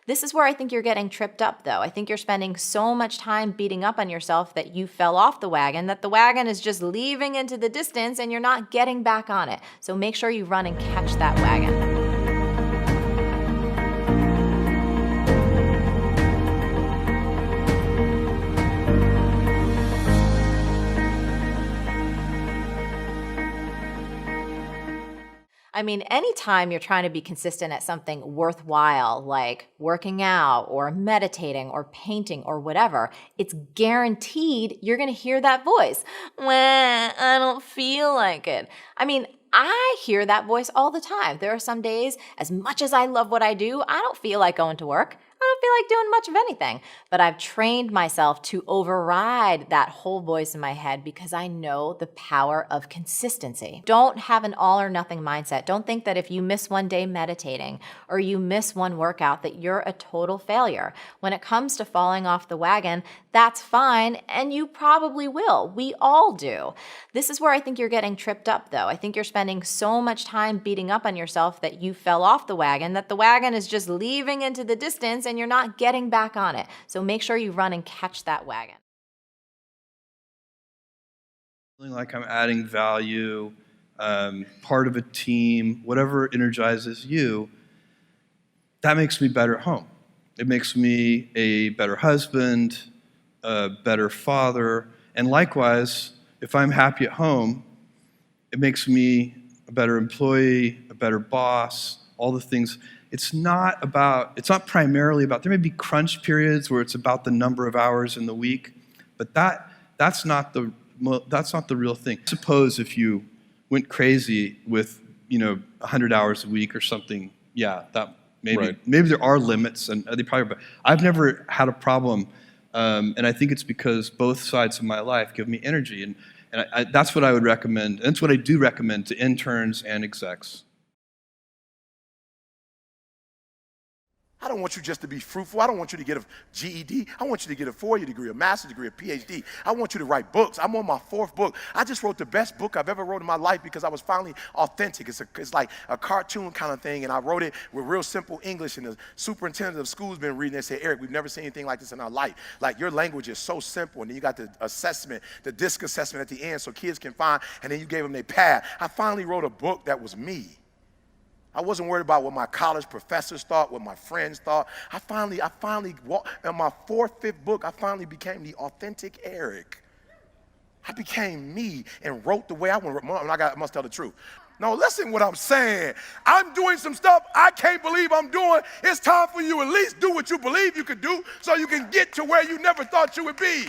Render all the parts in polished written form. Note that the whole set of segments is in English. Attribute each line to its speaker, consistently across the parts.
Speaker 1: This is where I think you're getting tripped up, though. I think you're spending so much time beating up on yourself that you fell off the wagon, that the wagon is just leaving into the distance and you're not getting back on it. So make sure you run and catch that wagon. I mean, anytime you're trying to be consistent at something worthwhile, like working out or meditating or painting or whatever, it's guaranteed you're going to hear that voice. Well, I don't feel like it. I mean, I hear that voice all the time. There are some days, as much as I love what I do, I don't feel like going to work. I don't feel like doing much of anything, but I've trained myself to override that whole voice in my head because I know the power of consistency. Don't have an all or nothing mindset. Don't think that if you miss one day meditating or you miss one workout that you're a total failure. When it comes to falling off the wagon, that's fine, and you probably will. We all do. This is where I think you're getting tripped up, though. I think you're spending so much time beating up on yourself that you fell off the wagon, that the wagon is just leaving into the distance and you're not getting back on it. So make sure you run and catch that wagon.
Speaker 2: Feeling like I'm adding value, part of a team, whatever energizes you, that makes me better at home. It makes me a better husband, a better father, and likewise, if I'm happy at home, it makes me a better employee, a better boss, all the things. It's not primarily about, there may be crunch periods where it's about the number of hours in the week, but that's not the real thing. Suppose if you went crazy with 100 hours a week or something, yeah, that maybe there are limits, and they probably. But I've never had a problem, and I think it's because both sides of my life give me energy, and that's what I would recommend. And that's what I do recommend to interns and execs.
Speaker 3: I don't want you just to be fruitful. I don't want you to get a GED. I want you to get a 4-year degree, a master's degree, a PhD. I want you to write books. I'm on my 4th book. I just wrote the best book I've ever wrote in my life because I was finally authentic. It's like a cartoon kind of thing, and I wrote it with real simple English, and the superintendent of school's been reading it and said, Eric, we've never seen anything like this in our life. Like, your language is so simple, and then you got the assessment, the DISC assessment at the end so kids can find, and then you gave them their path. I finally wrote a book that was me. I wasn't worried about what my college professors thought, what my friends thought. I finally walked, in my 4th, 5th book, I finally became the authentic Eric. I became me and wrote the way I want to write. I must tell the truth. No, listen what I'm saying. I'm doing some stuff I can't believe I'm doing. It's time for you at least do what you believe you could do so you can get to where you never thought you would be.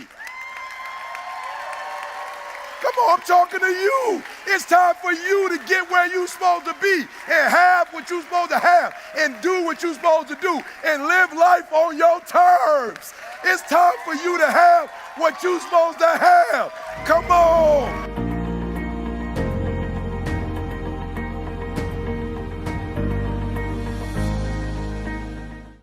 Speaker 3: Come on, I'm talking to you. It's time for you to get where you're supposed to be and have what you're supposed to have and do what you're supposed to do and live life on your terms. It's time for you to have what you're supposed to have. Come on.